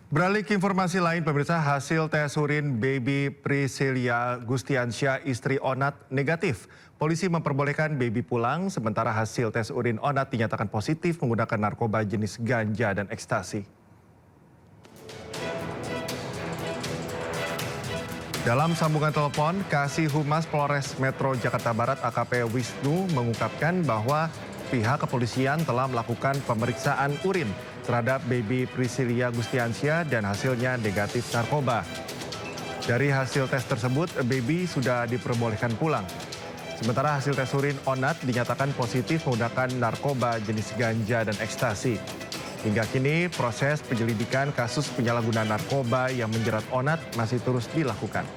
Beralih ke informasi lain, pemirsa, hasil tes urin baby Priscilia Gustiansyah istri Onat negatif. Polisi memperbolehkan baby pulang, sementara hasil tes urin Onat dinyatakan positif menggunakan narkoba jenis ganja dan ekstasi. Dalam sambungan telepon, Kasih Humas Polres Metro Jakarta Barat AKP Wisnu mengungkapkan bahwa pihak kepolisian telah melakukan pemeriksaan urin terhadap baby Priscilia Gustiansyah dan hasilnya negatif narkoba. Dari hasil tes tersebut, baby sudah diperbolehkan pulang. Sementara hasil tes urin Onat dinyatakan positif menggunakan narkoba jenis ganja dan ekstasi. Hingga kini, proses penyelidikan kasus penyalahgunaan narkoba yang menjerat Onat masih terus dilakukan.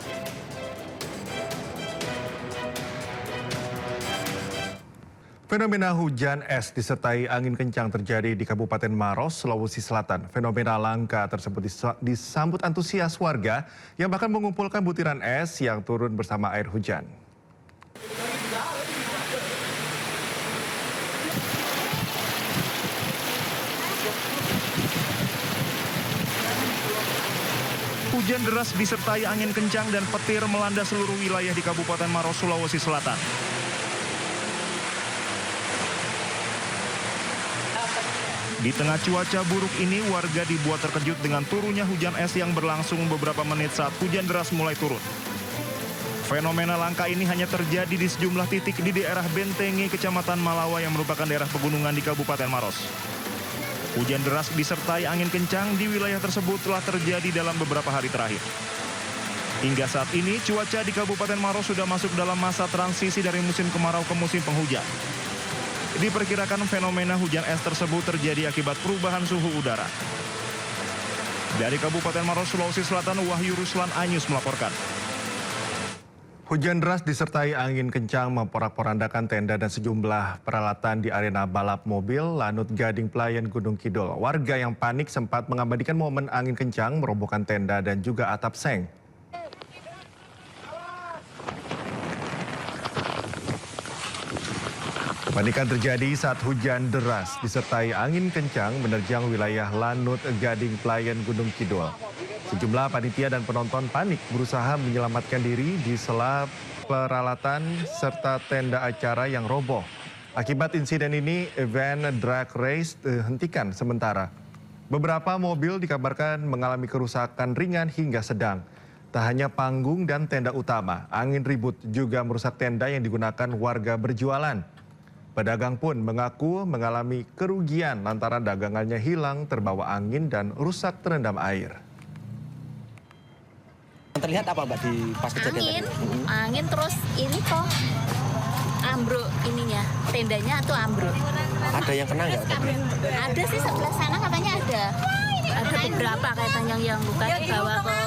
Fenomena hujan es disertai angin kencang terjadi di Kabupaten Maros, Sulawesi Selatan. Fenomena langka tersebut disambut antusias warga yang bahkan mengumpulkan butiran es yang turun bersama air hujan. Hujan deras disertai angin kencang dan petir melanda seluruh wilayah di Kabupaten Maros, Sulawesi Selatan. Di tengah cuaca buruk ini, warga dibuat terkejut dengan turunnya hujan es yang berlangsung beberapa menit saat hujan deras mulai turun. Fenomena langka ini hanya terjadi di sejumlah titik di daerah Bentengi, Kecamatan Malawa yang merupakan daerah pegunungan di Kabupaten Maros. Hujan deras disertai angin kencang di wilayah tersebut telah terjadi dalam beberapa hari terakhir. Hingga saat ini, cuaca di Kabupaten Maros sudah masuk dalam masa transisi dari musim kemarau ke musim penghujan. Diperkirakan fenomena hujan es tersebut terjadi akibat perubahan suhu udara. Dari Kabupaten Maros, Sulawesi Selatan, Wahyu Ruslan Anyus melaporkan. Hujan deras disertai angin kencang memporak-porandakan tenda dan sejumlah peralatan di arena balap mobil Lanut Gading Playan Gunung Kidul. Warga yang panik sempat mengabadikan momen angin kencang merobohkan tenda dan juga atap seng. Kepanikan terjadi saat hujan deras disertai angin kencang menerjang wilayah Lanut Gading Playan Gunung Kidul. Sejumlah panitia dan penonton panik berusaha menyelamatkan diri di sela peralatan serta tenda acara yang roboh. Akibat insiden ini, event drag race dihentikan sementara. Beberapa mobil dikabarkan mengalami kerusakan ringan hingga sedang. Tak hanya panggung dan tenda utama, angin ribut juga merusak tenda yang digunakan warga berjualan. Pedagang pun mengaku mengalami kerugian lantaran dagangannya hilang terbawa angin dan rusak terendam air. Terlihat apa Mbak di pas kejadian tadi? Angin terus ini kok ambruk ininya, tendanya tuh ambruk. Ada yang kena nggak tadi? Ada sih sebelah sana katanya ada beberapa katanya yang luka dibawa ke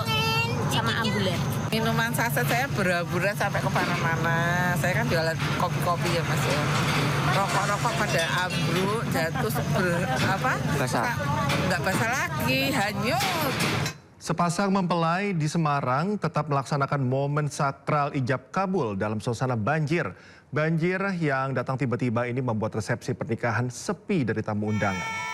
sama ambulan. Minuman saset saya berhamburan sampai ke mana-mana. Saya kan jualan kopi-kopi ya Mas ya. Rokok-rokok pada ambruk, jatuh Basah. Nggak basah lagi, hanyut. Sepasang mempelai di Semarang tetap melaksanakan momen sakral ijab kabul dalam suasana banjir. Banjir yang datang tiba-tiba ini membuat resepsi pernikahan sepi dari tamu undangan.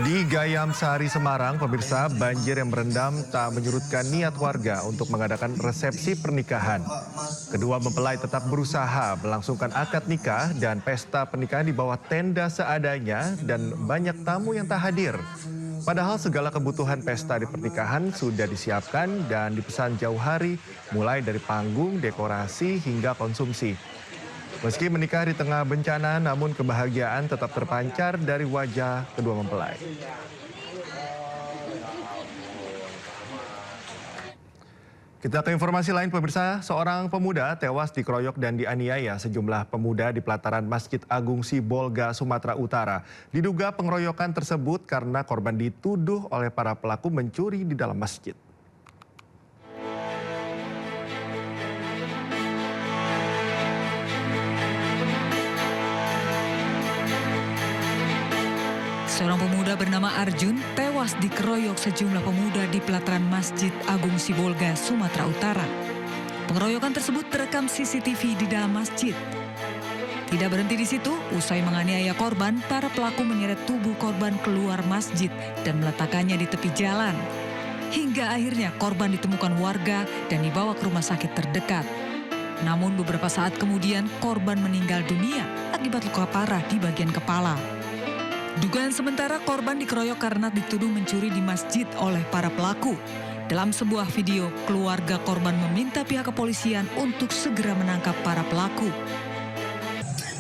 Di Gayam Sari, Semarang, pemirsa, banjir yang merendam tak menyurutkan niat warga untuk mengadakan resepsi pernikahan. Kedua mempelai tetap berusaha melangsungkan akad nikah dan pesta pernikahan di bawah tenda seadanya dan banyak tamu yang tak hadir. Padahal segala kebutuhan pesta di pernikahan sudah disiapkan dan dipesan jauh hari, mulai dari panggung, dekorasi, hingga konsumsi. Meski menikah di tengah bencana, namun kebahagiaan tetap terpancar dari wajah kedua mempelai. Kita ke informasi lain, pemirsa. Seorang pemuda tewas dikeroyok dan dianiaya sejumlah pemuda di pelataran Masjid Agung Sibolga, Sumatera Utara. Diduga pengeroyokan tersebut karena korban dituduh oleh para pelaku mencuri di dalam masjid. Seorang pemuda bernama Arjun tewas dikeroyok sejumlah pemuda di pelataran Masjid Agung Sibolga, Sumatera Utara. Pengeroyokan tersebut terekam CCTV di dalam masjid. Tidak berhenti di situ, usai menganiaya korban, para pelaku menyeret tubuh korban keluar masjid dan meletakkannya di tepi jalan. Hingga akhirnya korban ditemukan warga dan dibawa ke rumah sakit terdekat. Namun beberapa saat kemudian korban meninggal dunia akibat luka parah di bagian kepala. Dugaan sementara korban dikeroyok karena dituduh mencuri di masjid oleh para pelaku. Dalam sebuah video, keluarga korban meminta pihak kepolisian untuk segera menangkap para pelaku.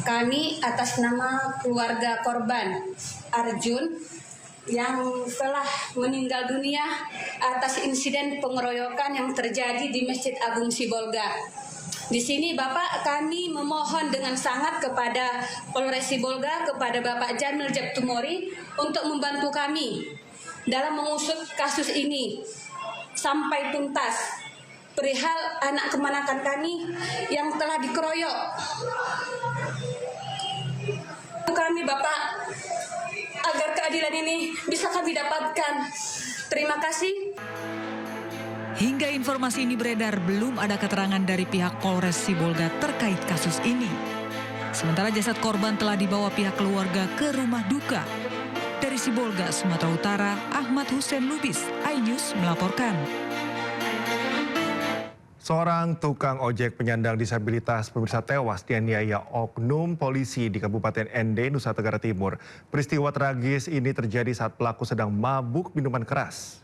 Kami atas nama keluarga korban Arjun yang telah meninggal dunia atas insiden pengeroyokan yang terjadi di Masjid Agung Sibolga. Di sini Bapak, kami memohon dengan sangat kepada Polres Sibolga, kepada Bapak Jamil Jeptumori untuk membantu kami dalam mengusut kasus ini sampai tuntas perihal anak kemanakan kami yang telah dikeroyok. Kami Bapak, agar keadilan ini bisa kami dapatkan. Terima kasih. Hingga informasi ini beredar, belum ada keterangan dari pihak Polres Sibolga terkait kasus ini. Sementara jasad korban telah dibawa pihak keluarga ke rumah duka. Dari Sibolga, Sumatera Utara, Ahmad Hussein Lubis, iNews melaporkan. Seorang tukang ojek penyandang disabilitas pemirsa tewas dianiaya oknum polisi di Kabupaten Ende, Nusa Tenggara Timur. Peristiwa tragis ini terjadi saat pelaku sedang mabuk minuman keras.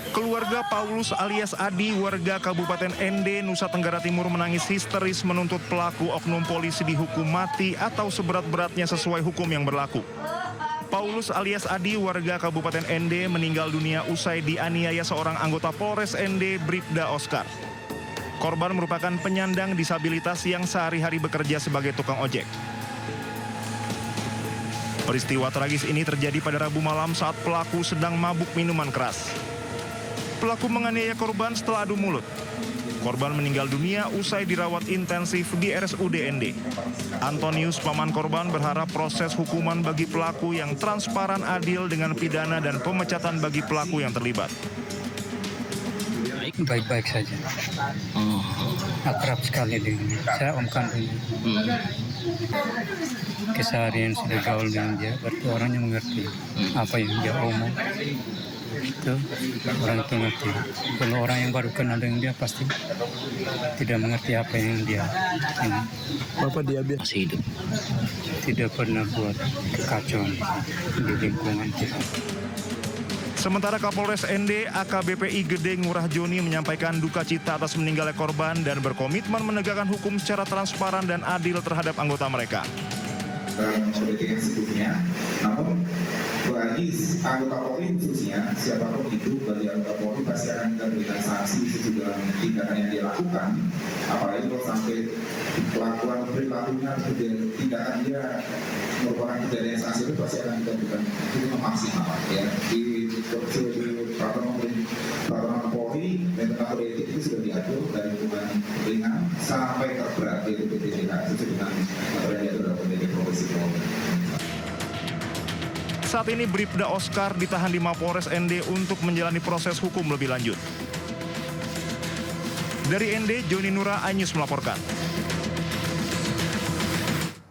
Keluarga Paulus alias Adi, warga Kabupaten Ende, Nusa Tenggara Timur menangis histeris menuntut pelaku oknum polisi dihukum mati atau seberat-beratnya sesuai hukum yang berlaku. Paulus alias Adi, warga Kabupaten Ende, meninggal dunia usai dianiaya seorang anggota Polres Ende, Bribda Oscar. Korban merupakan penyandang disabilitas yang sehari-hari bekerja sebagai tukang ojek. Peristiwa tragis ini terjadi pada Rabu malam saat pelaku sedang mabuk minuman keras. Pelaku menganiaya korban setelah adu mulut. Korban meninggal dunia usai dirawat intensif di RSUD Ende. Antonius, paman korban, berharap proses hukuman bagi pelaku yang transparan, adil dengan pidana dan pemecatan bagi pelaku yang terlibat. Baik-baik saja. Akrab sekali dengan dia. Saya om kandungnya. Keseharian sudah gaul dengan dia, berarti orangnya mengerti apa yang dia omong. Itu orang itu ngerti. Kalau orang yang baru kenal dengan dia pasti tidak mengerti apa yang dia ini. Bapak dia masih hidup. Tidak pernah buat kekacauan di lingkungan kita. Sementara Kapolres Ende AKBPI Gede Ngurah Joni menyampaikan duka cita atas meninggalnya korban dan berkomitmen menegakkan hukum secara transparan dan adil terhadap anggota mereka. Politik yang sebelumnya, namun bagi anggota Polri khususnya, siapapun itu bagi anggota Polri pasti akan kita berikan sanksi sesudah tindakan yang dia lakukan. Apalagi kalau sampai perilakunya tindakan dia merupakan kejadian sanksi itu pasti akan kita berikan itu maksimal ya. Di peraturan Polri dan tentang kode etik itu sudah diatur dari hukuman ringan sampai terberat yaitu PTDH sesuai dengan aturan yang diatur dalam kode etik profesi Polri. Saat ini Bribda Oscar ditahan di Mapolres Ende untuk menjalani proses hukum lebih lanjut. Dari Ende, Joni Nura, iNews melaporkan.